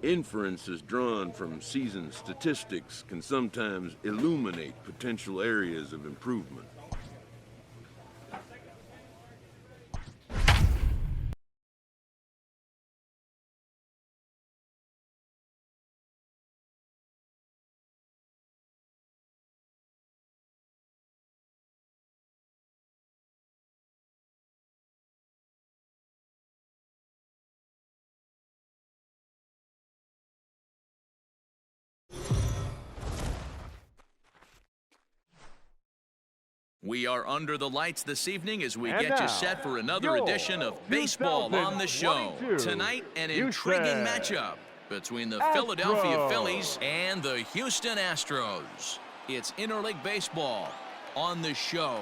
Inferences drawn from season statistics can sometimes illuminate potential areas of improvement. We are under the lights this evening as we get you set for another edition of Baseball on the Show. Tonight, an intriguing matchup between the Philadelphia Phillies and the Houston Astros. It's interleague baseball on the show.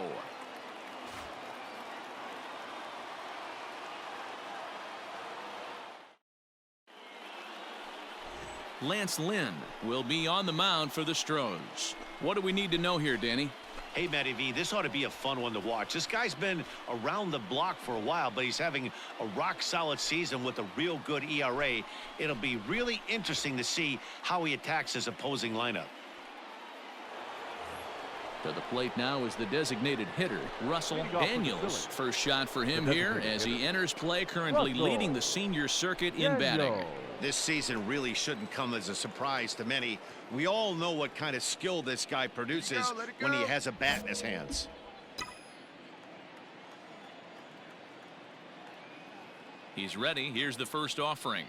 Lance Lynn will be on the mound for the Astros. What do we need to know here, Danny? Hey, Matty V, this ought to be a fun one to watch. This guy's been around the block for a while, but he's having a rock-solid season with a real good ERA. It'll be really interesting to see how he attacks his opposing lineup. To the plate now is the designated hitter, Russell Daniels. First shot for him here as he enters play, currently leading the senior circuit in batting. This season really shouldn't come as a surprise to many. We all know what kind of skill this guy produces when he has a bat in his hands. He's ready. Here's the first offering.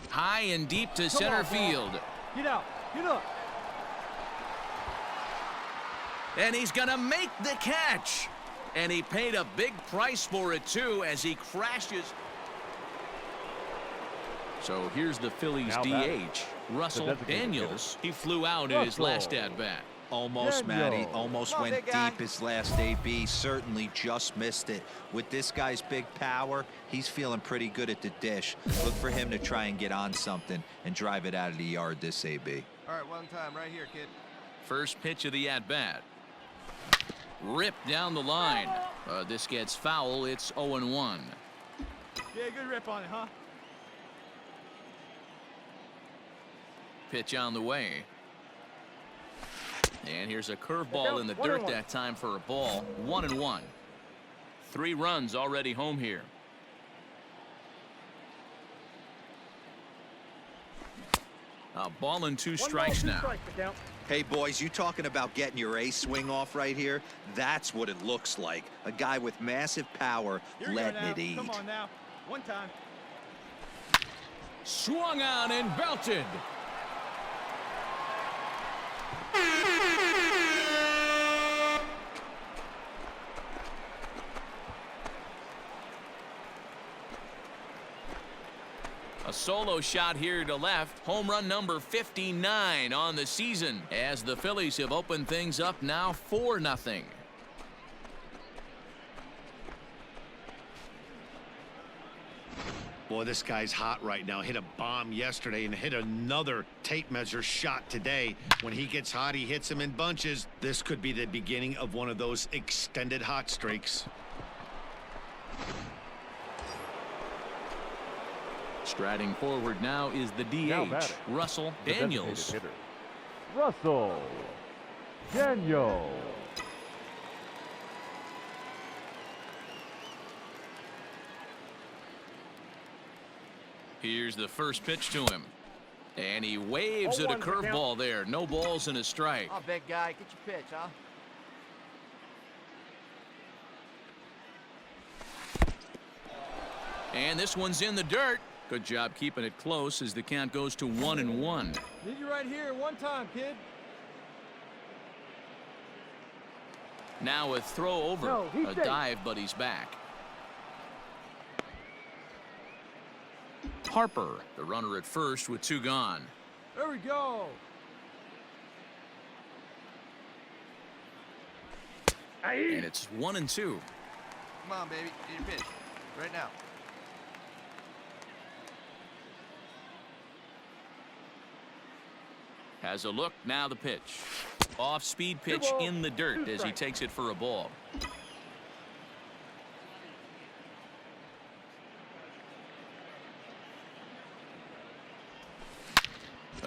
High and deep to center field. Get out. Get up. And he's going to make the catch. And he paid a big price for it, too, as he crashes. So here's the Phillies DH, Russell Daniels. He flew out in his last at-bat. Almost, Matty. Almost went deep his last AB. Certainly just missed it. With this guy's big power, he's feeling pretty good at the dish. Look for him to try and get on something and drive it out of the yard this AB. All right, one time right here, kid. First pitch of the at-bat. Ripped down the line. This gets foul. It's 0-1. Yeah, good rip on it, huh? Pitch on the way. And here's a curveball in the dirt that time for a ball. 1-1. 3 runs already home here. A ball and 2 strikes now. Hey, boys, you talking about getting your ace swing off right here? That's what it looks like. A guy with massive power letting it eat. Come on now. One time. Swung on and belted. A solo shot here to left. Home run number 59 on the season as the Phillies have opened things up now 4-0. Boy, this guy's hot right now. Hit a bomb yesterday and hit another tape measure shot today. When he gets hot, he hits them in bunches. This could be the beginning of one of those extended hot streaks. Striding forward now is the DH, Russell Daniels. Russell Daniels. Here's the first pitch to him. And he waves at a curveball there. No balls and a strike. Oh, big guy, get your pitch, huh? And this one's in the dirt. Good job keeping it close as the count goes to 1-1. Need you right here. One time, kid. Now a throw over. A dive, but he's back. Harper, the runner at first with 2 gone. There we go. And it's 1-2. Come on, baby. Get your pitch. Right now. Has a look. Now the pitch. Off-speed pitch in the dirt as he takes it for a ball.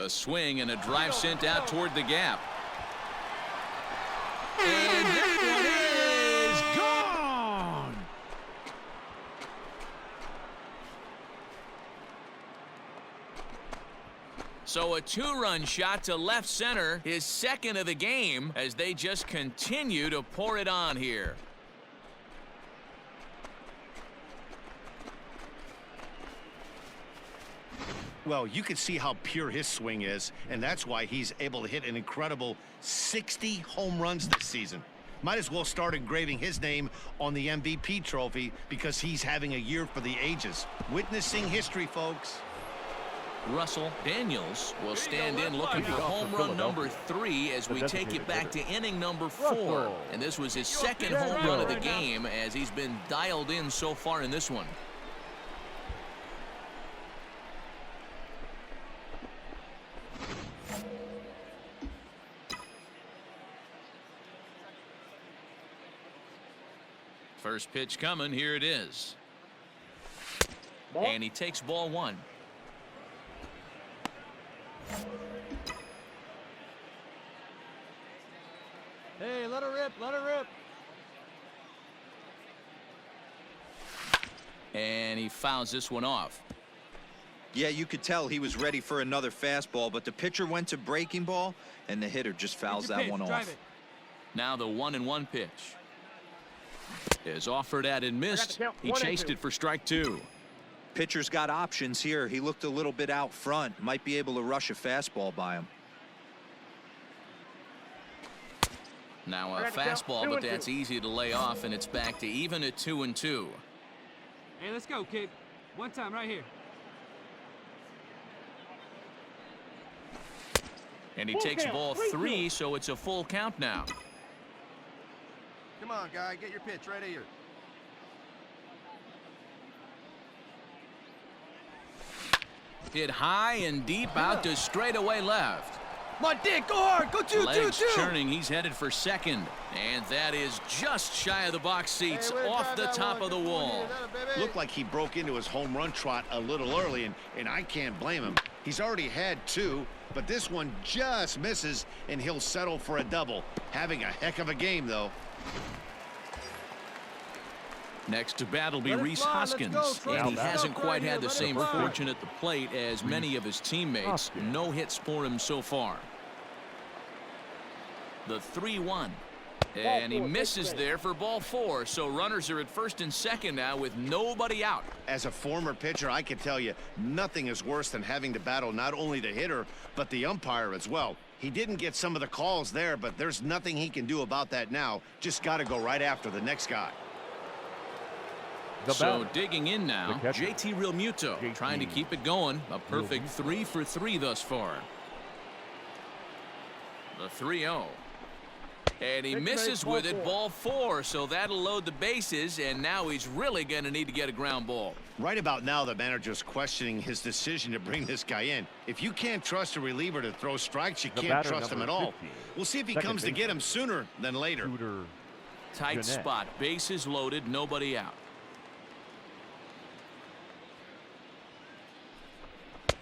A swing and a drive sent out toward the gap. And that one is gone. So a 2-run shot to left center, his second of the game, as they just continue to pour it on here. Well, you can see how pure his swing is, and that's why he's able to hit an incredible 60 home runs this season. Might as well start engraving his name on the MVP trophy because he's having a year for the ages. Witnessing history, folks. Russell Daniels will stand in looking for home run number 3 as we take it back to inning number 4. And this was his second home run of the game as he's been dialed in so far in this one. First pitch coming. Here it is. And he takes ball 1. Hey, let her rip, let her rip. And he fouls this one off. Yeah, you could tell he was ready for another fastball, but the pitcher went to breaking ball, and the hitter just fouls that one off. Now the 1-1 pitch is offered at and missed. He chased it for strike 2. Pitcher's got options here. He looked a little bit out front. Might be able to rush a fastball by him. Now a fastball, but that's easy to lay off, and it's back to even at 2-2. Hey, let's go, kid. One time right here. And he takes ball 3, so it's a full count now. Come on, guy. Get your pitch right here. Hit high and deep out to straightaway left. Come on, Dick. Go hard. Go two. Legs churning. He's headed for second. And that is just shy of the box seats, off the top of the wall. Looked like he broke into his home run trot a little early, and I can't blame him. He's already had 2, but this one just misses, and he'll settle for a double. Having a heck of a game, though. Next to bat will be Rhys Hoskins, and he hasn't quite had the same fortune at the plate as many of his teammates. No hits for him so far. The 3-1. And he misses there for ball 4, so runners are at first and second now with nobody out. As a former pitcher, I can tell you, nothing is worse than having to battle not only the hitter, but the umpire as well. He didn't get some of the calls there, but there's nothing he can do about that now. Just got to go right after the next guy. So digging in now, JT Realmuto trying to keep it going. A perfect 3 for 3 thus far. The 3-0. And he misses with it, ball 4, so that'll load the bases, and now he's really going to need to get a ground ball. Right about now, the manager's questioning his decision to bring this guy in. If you can't trust a reliever to throw strikes, you can't trust him at all. We'll see if he comes to get him sooner than later. Tight spot, bases loaded, nobody out.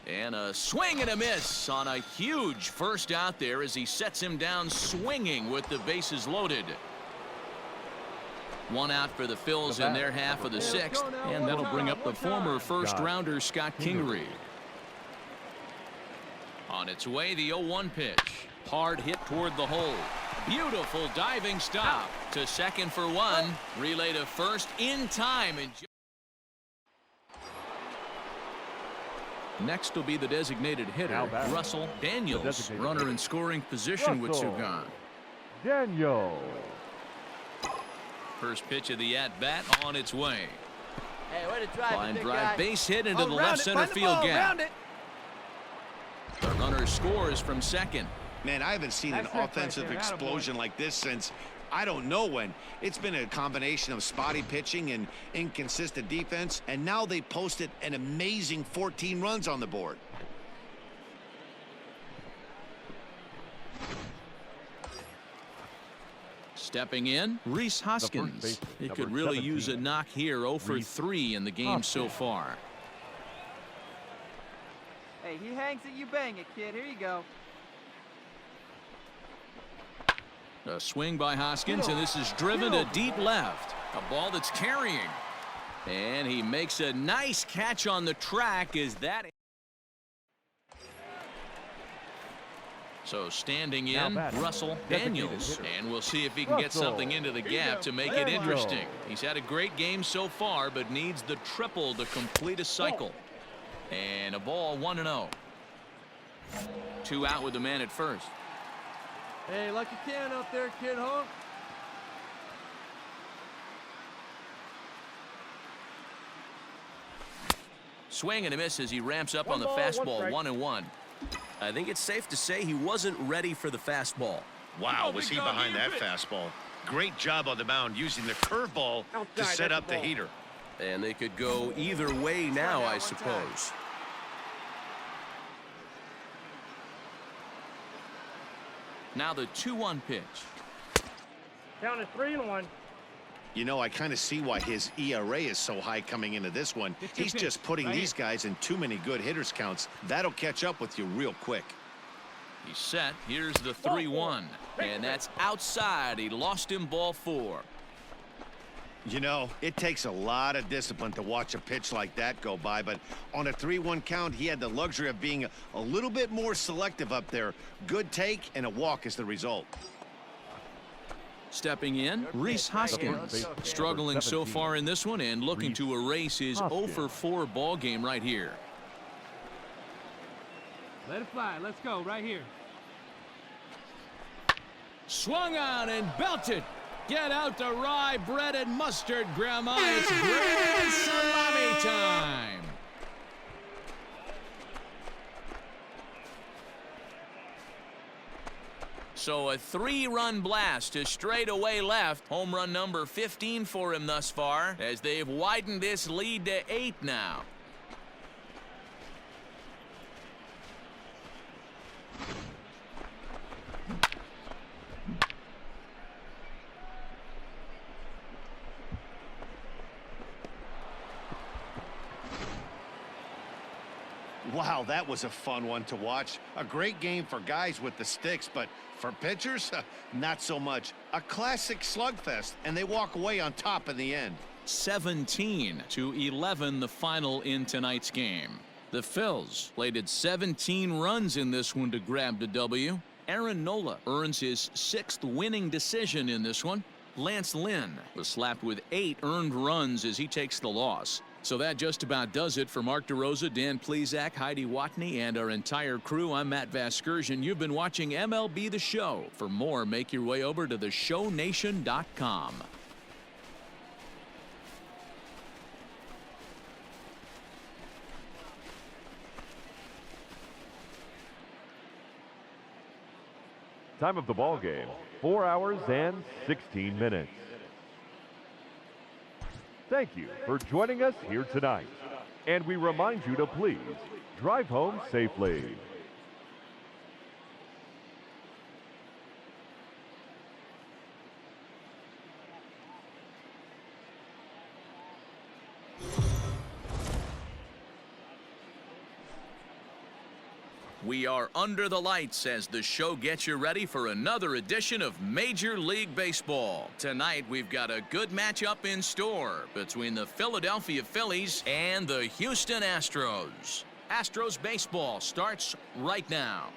And a swing and a miss on a huge first out there as he sets him down swinging with the bases loaded. 1 out for the Phils in their half of the 6th, and that'll bring up the former first-rounder Scott Kingery. On its way, the 0-1 pitch. Hard hit toward the hole. Beautiful diving stop to second for 1. Relay to first in time. And next will be the designated hitter, Russell Daniels, runner in scoring position with 2 gone. Daniels. First pitch of the at-bat on its way. Hey, way to drive. Line drive, base hit into the left center field gap. The runner scores from second. Man, I haven't seen an offensive explosion like this since I don't know when. It's been a combination of spotty pitching and inconsistent defense, and now they posted an amazing 14 runs on the board. Stepping in, Rhys Hoskins. He could really use a knock here. 0 for 3 in the game so far. Hey, he hangs it, you bang it, kid. Here you go. A swing by Hoskins, and this is driven to deep left. A ball that's carrying. And he makes a nice catch on the track. Is that... So standing in, Russell Daniels, and we'll see if he can get something into the gap to make it interesting. He's had a great game so far, but needs the triple to complete a cycle. And a ball, 1-0. 2 out with the man at first. Hey, lucky can up there, kid, huh? Swing and a miss as he ramps up on the fastball, 1-1. I think it's safe to say he wasn't ready for the fastball. Wow, was he behind that fastball? Great job on the mound using the curveball to set up the heater. And they could go either way now, I suppose. Now the 2-1 pitch. Down to 3-1. You know, I kind of see why his ERA is so high coming into this one. He's just putting these guys in too many good hitters counts. That'll catch up with you real quick. He's set. Here's the 3-1. And that's outside. He lost him, ball 4. You know, it takes a lot of discipline to watch a pitch like that go by, but on a 3-1 count, he had the luxury of being a little bit more selective up there. Good take and a walk is the result. Stepping in, Rhys Hoskins, struggling so far in this one and looking to erase his 0-for-4 ball game right here. Let it fly. Let's go right here. Swung on and belted. Get out the rye bread and mustard, Grandma. It's grand salami time. So a 3-run blast to straightaway left. Home run number 15 for him thus far, as they've widened this lead to 8 now. Wow, that was a fun one to watch. A great game for guys with the sticks, but for pitchers, not so much. A classic slugfest, and they walk away on top in the end. 17-11 the final in tonight's game. The Phils plated 17 runs in this one to grab the W. Aaron Nola earns his 6th winning decision in this one. Lance Lynn was slapped with 8 earned runs as he takes the loss. So that just about does it for Mark DeRosa, Dan Plesac, Heidi Watney, and our entire crew. I'm Matt Vasgersian. You've been watching MLB The Show. For more, make your way over to theshownation.com. Time of the ball game, 4 hours and 16 minutes. Thank you for joining us here tonight. And we remind you to please drive home safely. We are under the lights as the show gets you ready for another edition of Major League Baseball. Tonight, we've got a good matchup in store between the Philadelphia Phillies and the Houston Astros. Astros baseball starts right now.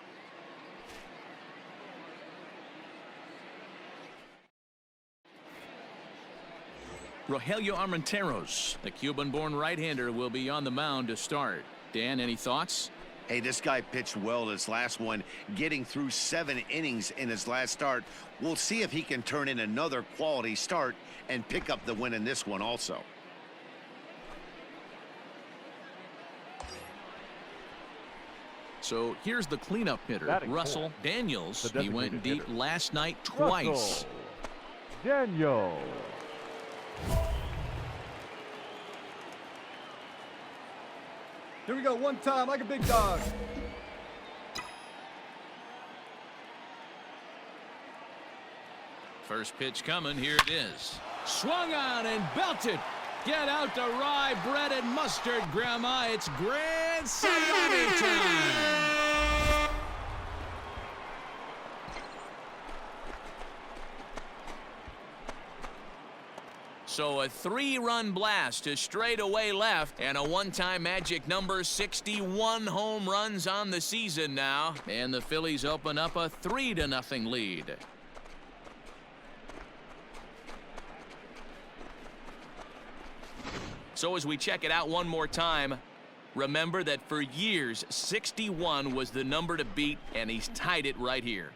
Rogelio Armenteros, the Cuban-born right-hander, will be on the mound to start. Dan, any thoughts? Hey, this guy pitched well his last one, getting through 7 innings in his last start. We'll see if he can turn in another quality start and pick up the win in this one also. So here's the cleanup hitter, Russell Daniels. He went deep last night twice. Daniels. Here we go, one time like a big dog. First pitch coming, here it is. Swung on and belted. Get out the rye bread and mustard, Grandma. It's grand And sayonara time. So a 3-run blast to straightaway left, and a one-time magic number, 61 home runs on the season now. And the Phillies open up a 3-0 lead. So as we check it out one more time, remember that for years, 61 was the number to beat, and he's tied it right here.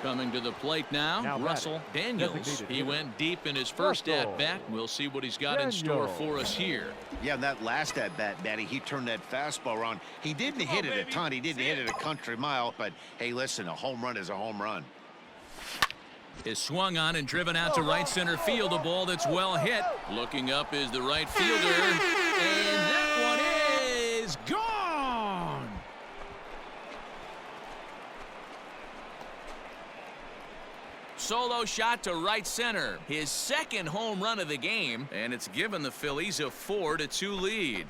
Coming to the plate now Russell Daniels. He went deep in his first at-bat. We'll see what he's got in store for us here. Yeah, that last at-bat, Matty, he turned that fastball around. He didn't hit it a ton. He didn't hit it a country mile. But, hey, listen, a home run is a home run. Is swung on and driven out to right center field. A ball that's well hit. Looking up is the right fielder. And that one is gone. Solo shot to right center. His second home run of the game, and it's given the Phillies a 4-2 lead.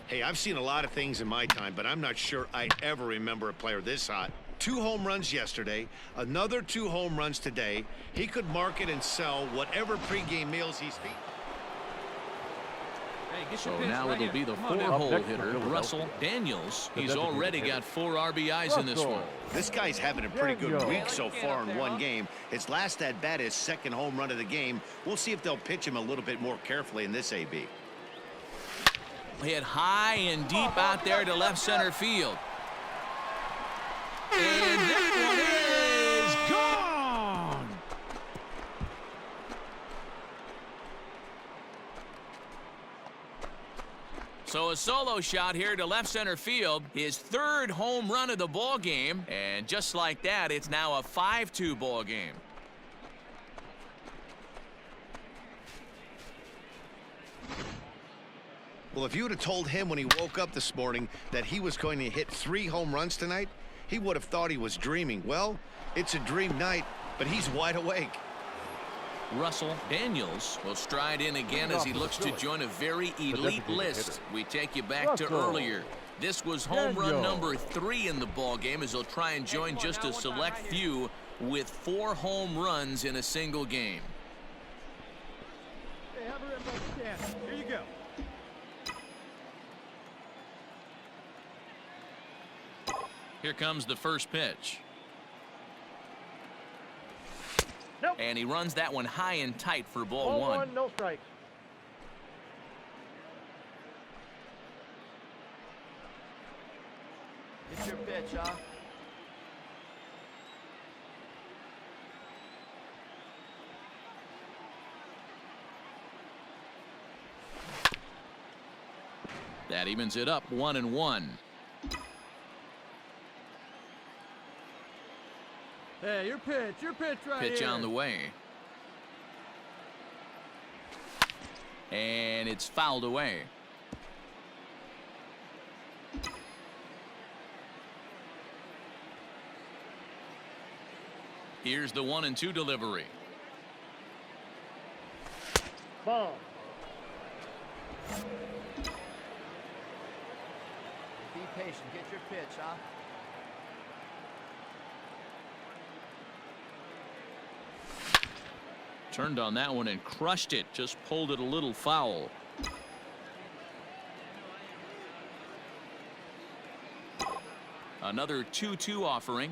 Hey, I've seen a lot of things in my time, but I'm not sure I ever remember a player this hot. 2 home runs yesterday, another 2 home runs today. He could market and sell whatever pregame meals he's feeding. So now it'll be the 4-hole hitter, Russell Daniels. He's already got 4 RBIs in this one. This guy's having a pretty good week so far in one game. His last at-bat, his second home run of the game. We'll see if they'll pitch him a little bit more carefully in this AB. Hit high and deep out there to left center field. And that one is gone. So a solo shot here to left center field, his 3rd home run of the ball game, and just like that, it's now a 5-2 ball game. Well, if you would have told him when he woke up this morning that he was going to hit 3 home runs tonight, he would have thought he was dreaming. Well, it's a dream night, but he's wide awake. Russell Daniels will stride in again as he looks to join a very elite list. We take you back to earlier. This was home run number 3 in the ball game, as he'll try and join just a select few with 4 home runs in a single game. Hey, have a rip on the stand. Here you go. Here comes the first pitch. Nope. And he runs that one high and tight for ball 1. No strikes. It's your pitch, huh? That evens it up 1-1. Hey, your pitch right Pitch here. on the way. And it's fouled away. Here's the 1-2 delivery. Ball. Be patient. Get your pitch, huh? Turned on that one and crushed it. Just pulled it a little foul. Another 2-2 offering.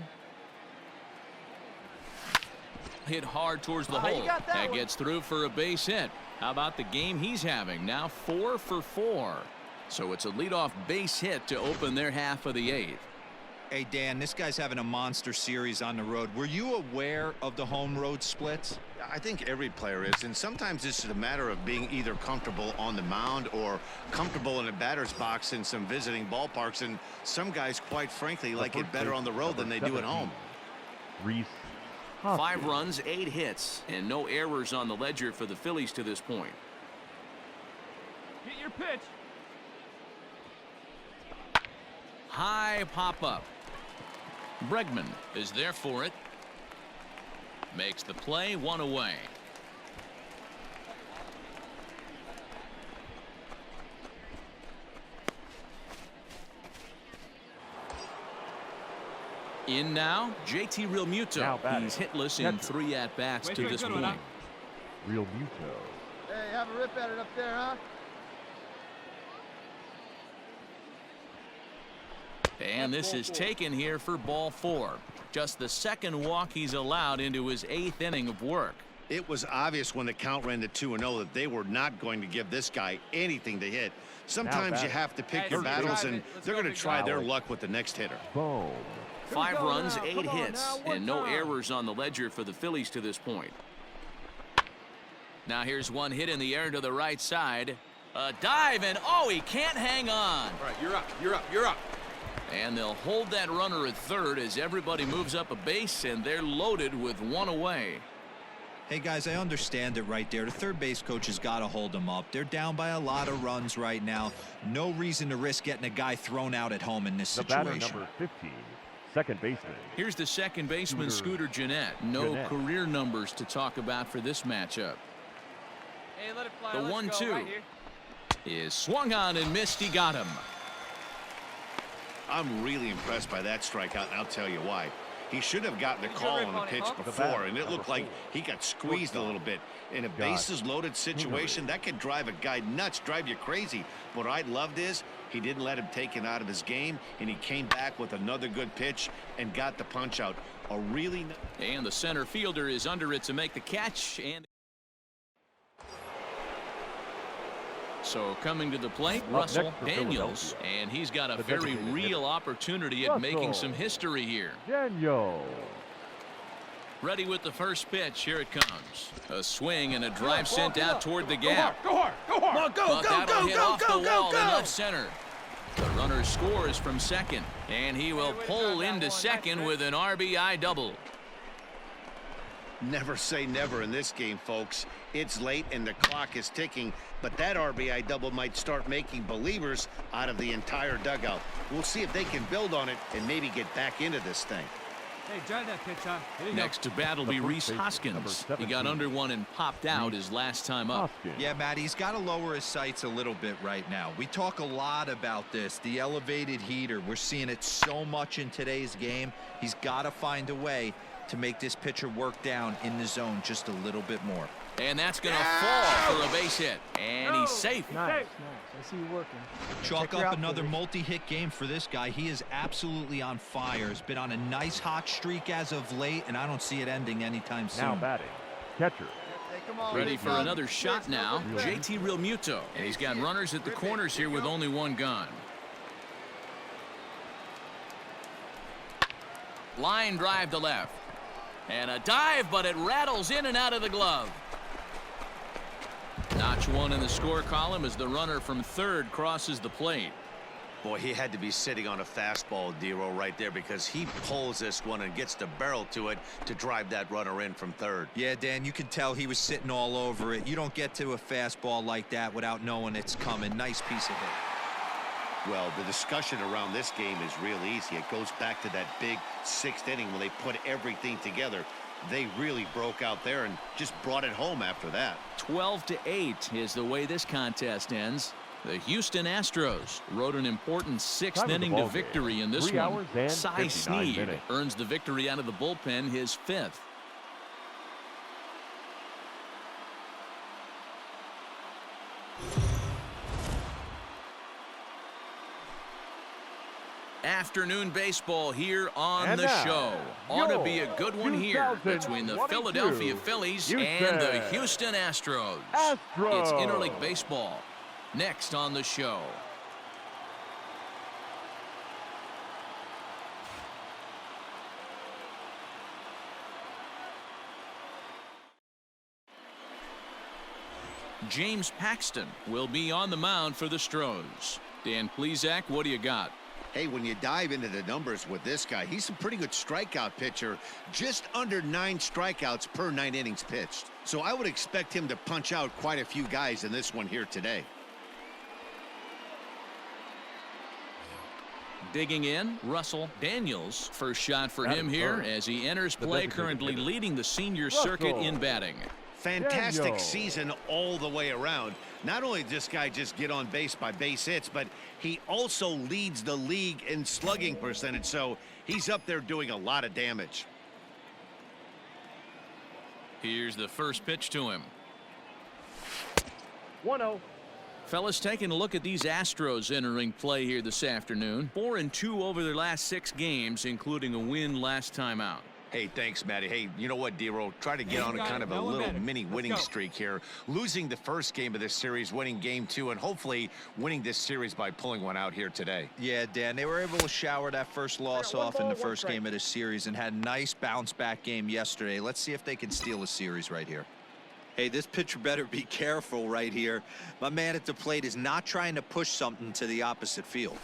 Hit hard towards the hole. That gets through for a base hit. How about the game he's having? Now 4 for 4. So it's a leadoff base hit to open their half of the 8th. Hey, Dan, this guy's having a monster series on the road. Were you aware of the home road splits? I think every player is, and sometimes this is a matter of being either comfortable on the mound or comfortable in a batter's box in some visiting ballparks, and some guys, quite frankly, like it better on the road than they do at home. 5 runs, 8 hits, and no errors on the ledger for the Phillies to this point. Get your pitch. High pop-up. Bregman is there for it. Makes the play, 1 away. In now, JT Realmuto. He's hitless in 3 at-bats to this point. Realmuto. Hey, have a rip at it up there, huh? And this is taken here for ball 4. Just the second walk he's allowed into his 8th inning of work. It was obvious when the count ran to 2-0 that they were not going to give this guy anything to hit. Sometimes you have to pick your battles, and they're going to try their luck with the next hitter. Boom. 5 runs, 8 hits, and no errors on the ledger for the Phillies to this point. Now here's one hit in the air to the right side. A dive, and oh, he can't hang on. All right, you're up, you're up, you're up. And they'll hold that runner at third as everybody moves up a base, and they're loaded with 1 away. Hey guys, I understand it right there. The third base coach has got to hold them up. They're down by a lot of runs right now. No reason to risk getting a guy thrown out at home in this situation. The batter, number 15, second baseman. Here's the second baseman, Scooter Gennett. No career numbers to talk about for this matchup. Hey, let it fly. The Let's 1-2 right is swung on and missed. He got him. I'm really impressed by that strikeout, and I'll tell you why. He should have gotten the call on the pitch before, and it looked like he got squeezed a little bit. In a bases-loaded situation, that could drive a guy nuts, drive you crazy. What I loved is he didn't let him take it out of his game, and he came back with another good pitch and got the punch out. And the center fielder is under it to make the catch. And so coming to the plate, Russell Daniels, and he's got a very real opportunity at making some history here. Daniel. Ready with the first pitch. Here it comes. A swing and a drive sent out toward the gap. Go hard, go hard. But that'll hit off the wall in left center. The runner scores from second, and he will pull into second with an RBI double. Never say never in this game, folks. It's late and the clock is ticking, but that RBI double might start making believers out of the entire dugout. We'll see if they can build on it and maybe get back into this thing. Hey, drive that pitch, huh? Next to bat will be Rhys Hoskins. He got under one and popped out his last time up. Yeah, Matt, he's got to lower his sights a little bit right now. We talk a lot about this, the elevated heater. We're seeing it so much in today's game. He's got to find a way to make this pitcher work down in the zone just a little bit more. And that's going to fall for a base hit. And he's safe. Nice. I see you working. Chalk up another multi-hit game for this guy. He is absolutely on fire. He's been on a nice hot streak as of late, and I don't see it ending anytime soon. Now batting, catcher. Hey, come on. Ready for another shot now. JT Realmuto. And he's got runners at the corners here with only one gone. Line drive to left. And a dive, but it rattles in and out of the glove. Notch one in the score column as the runner from third crosses the plate. Boy, he had to be sitting on a fastball, Dero, right there, because he pulls this one and gets the barrel to it to drive that runner in from third. Yeah, Dan, you can tell he was sitting all over it. You don't get to a fastball like that without knowing it's coming. Nice piece of hit. Well, the discussion around this game is real easy. It goes back to that big 6th inning when they put everything together. They really broke out there and just brought it home after that. 12-8 is the way this contest ends. The Houston Astros rode an important 6th inning to victory in this one. Cy Snead earns the victory out of the bullpen, his 5th. Afternoon baseball here on the show. Ought to be a good one here between the Philadelphia Phillies and the Houston Astros. It's interleague baseball. Next on the show. James Paxton will be on the mound for the Astros. Dan Plesac, what do you got? Hey, when you dive into the numbers with this guy, he's a pretty good strikeout pitcher, just under 9 strikeouts per 9 innings pitched. So I would expect him to punch out quite a few guys in this one here today. Digging in, Russell Daniels. First shot for him here as he enters play, currently leading the senior circuit in batting. Fantastic season all the way around. Not only did this guy just get on base by base hits, but he also leads the league in slugging percentage, so he's up there doing a lot of damage. Here's the first pitch to him. 1-0. Fellas, taking a look at these Astros entering play here this afternoon. 4-2 over their last 6 games, including a win last time out. Hey, thanks, Matty. Hey, you know what, D-Roll? Try to get on a kind of a little mini winning streak here. Losing the first game of this series, winning game 2, and hopefully winning this series by pulling one out here today. Yeah, Dan, they were able to shower that first loss off in the first game of this series and had a nice bounce-back game yesterday. Let's see if they can steal a series right here. Hey, this pitcher better be careful right here. My man at the plate is not trying to push something to the opposite field.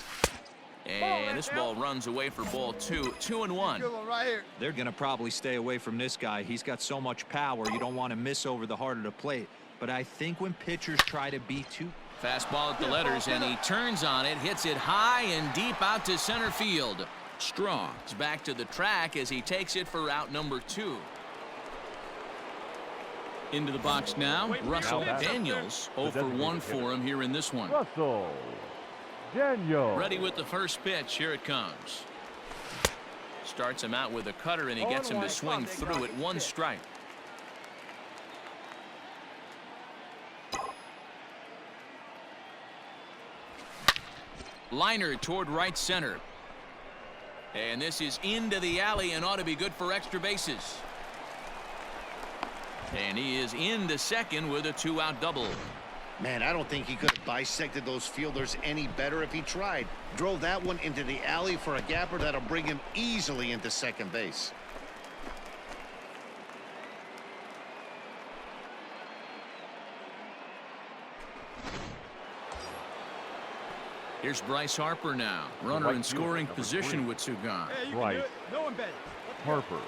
And this ball runs away for ball 2. 2-1. Good one right here. They're going to probably stay away from this guy. He's got so much power, you don't want to miss over the heart of the plate. But I think when pitchers try to be too... Fastball at the letters, and he turns on it, hits it high and deep out to center field. Strong is back to the track as he takes it for out number 2. Into the box now, Russell Daniels. 0 for 1 for him here in this one. Russell Daniels. Ready with the first pitch. Here it comes. Starts him out with a cutter, and he gets him to swing through it. 1 strike. Liner toward right center. And this is into the alley and ought to be good for extra bases. And he is into second with a 2-out double. Man, I don't think he could have bisected those fielders any better if he tried. Drove that one into the alley for a gapper that'll bring him easily into second base. Here's Bryce Harper now. Runner in scoring position with 2 gone. Hey, you Right. can do it. No one better. Harper.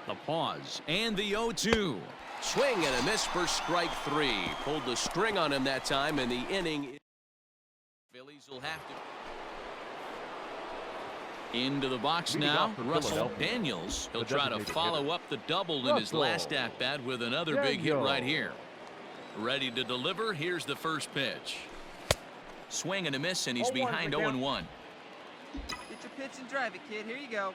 The pause and the 0-2. Swing and a miss for strike 3. Pulled the string on him that time, and the inning. Phillies will have to. Into the box now, Russell Daniels. He'll try to follow up the double in his last at-bat with another big hit right here. Ready to deliver. Here's the first pitch. Swing and a miss, and he's behind 0-1. Get your pitch and drive it, kid. Here you go.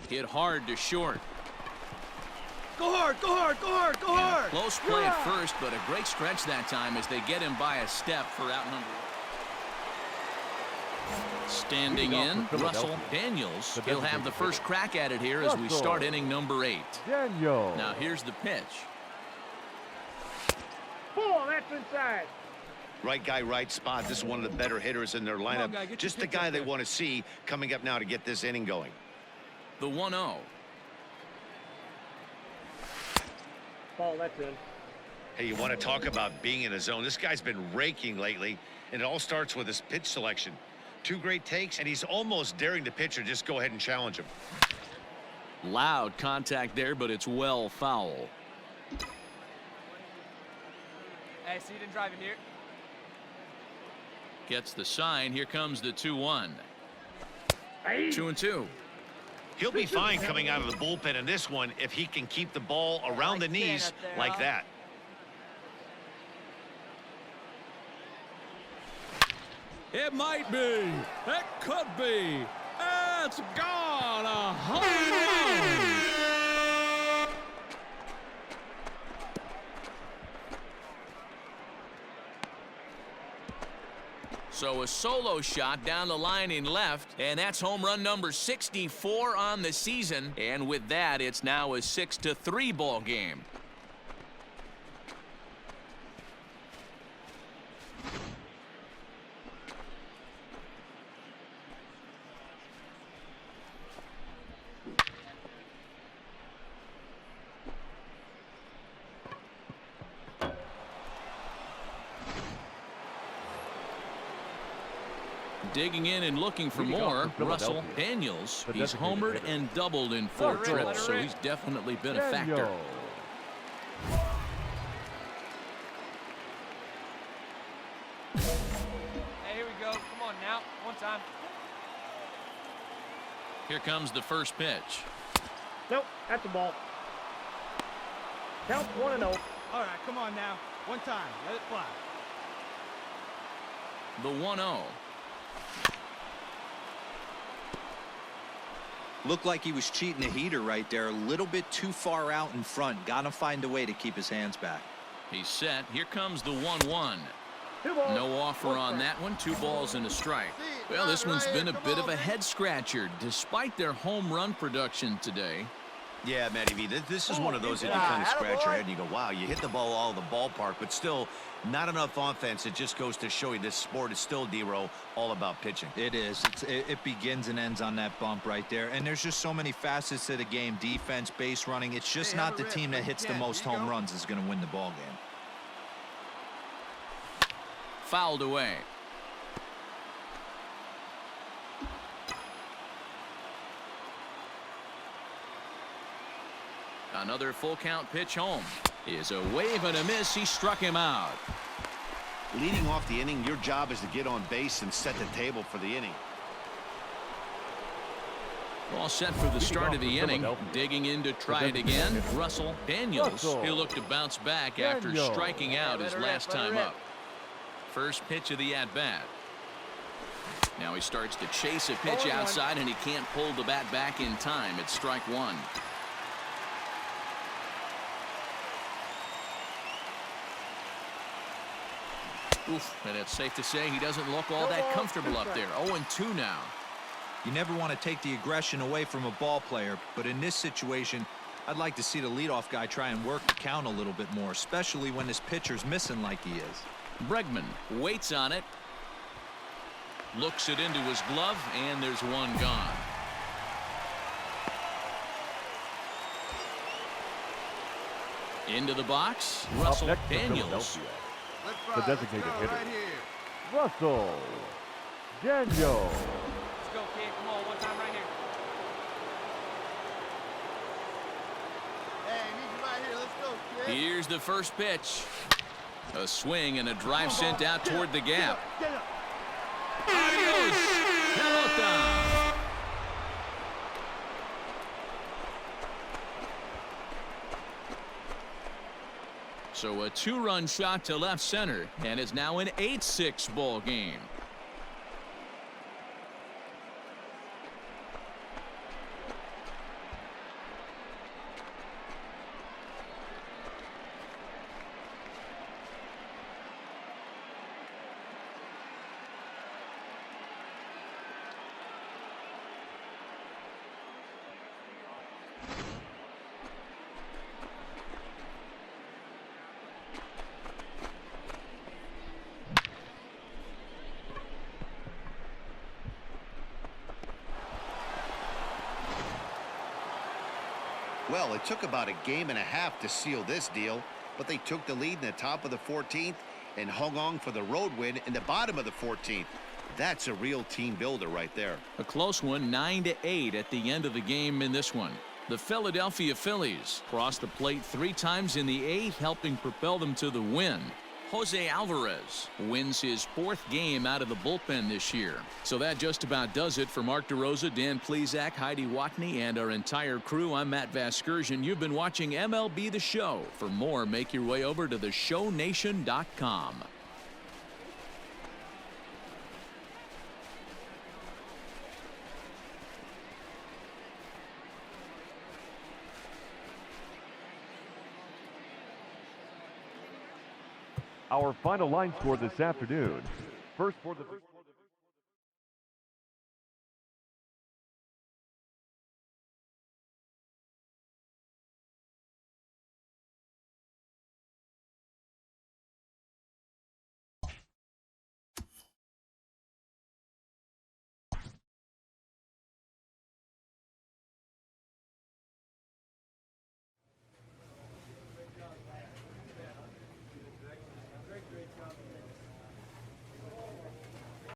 Hit hard to short. Go hard, go hard, go hard, go hard. Close play at first, but a great stretch that time as they get him by a step for out number 1. Standing in, Russell Daniels. He'll have the first crack at it here as we start inning number 8. Daniels. Now here's the pitch. Ball, that's inside. Right guy, right spot. This is one of the better hitters in their lineup. guy, get your Just the pitch guy up they there. want to see coming up now to get this inning going. The 1-0. Ball, that's in. Hey, you want to talk about being in a zone? This guy's been raking lately, and it all starts with his pitch selection. 2 great takes, and he's almost daring the pitcher just go ahead and challenge him. Loud contact there, but it's well foul. Hey, so you didn't drive in here? Gets the sign. Here comes the 2-1. 2-2. He'll be fine coming out of the bullpen in this one if he can keep the ball around the knees like that. It might be. It could be. It's gone. A home run. So a solo shot down the line in left, and that's home run number 64 on the season. And with that, it's now a 6-3 ball game. Digging in and looking for more, Russell Daniels. He's homered and doubled in 4 trips, so he's definitely been a factor. Hey, here we go. Come on now. One time. Here comes the first pitch. Nope, that's the ball. Count 1-0. All right, come on now. One time. Let it fly. The 1-0. Looked like he was cheating the heater right there. A little bit too far out in front. Got to find a way to keep his hands back. He's set. Here comes the 1-1. No offer on that one. 2 balls and a strike. Well, this one's been a bit of a head scratcher despite their home run production today. Yeah, Matty V, this is one of those that you kind of scratch your head and you go, wow, you hit the ball all the ballpark, but still not enough offense. It just goes to show you this sport is still, D-Row, all about pitching. It is. It begins and ends on that bump right there. And there's just so many facets to the game. Defense, base running. It's just not the team that hits the most home runs is going to win the ball game. Fouled away. Another full count pitch home. Is a wave and a miss. He struck him out. Leading off the inning, your job is to get on base and set the table for the inning. All set for the start of the inning. Digging in to try it again. Russell Daniels. He'll look to bounce back after striking out his last time up. First pitch of the at-bat. Now he starts to chase a pitch outside, and he can't pull the bat back in time. It's strike 1. Oof, and it's safe to say he doesn't look all that comfortable up there. 0-2 now. You never want to take the aggression away from a ball player, but in this situation, I'd like to see the leadoff guy try and work the count a little bit more, especially when his pitcher's missing like he is. Bregman waits on it. Looks it into his glove, and there's one gone. Into the box, Russell Daniels. The designated hitter, Russell Daniels. Let's go, kid. Come on, one time right here. Hey, need you right here. Let's go, kid. Here's the first pitch. A swing and a drive sent out toward the gap. Adios, pelota. So a 2-run shot to left center, and it's now an 8-6 ball game. Well, it took about a game and a half to seal this deal, but they took the lead in the top of the 14th and hung on for the road win in the bottom of the 14th. That's a real team builder right there. A close one, 9-8 at the end of the game in this one. The Philadelphia Phillies crossed the plate 3 times in the 8th, helping propel them to the win. Jose Alvarez wins his 4th game out of the bullpen this year. So that just about does it for Mark DeRosa, Dan Plesac, Heidi Watney, and our entire crew. I'm Matt Vasgersian. You've been watching MLB The Show. For more, make your way over to theshownation.com. Our final line score this afternoon. First for the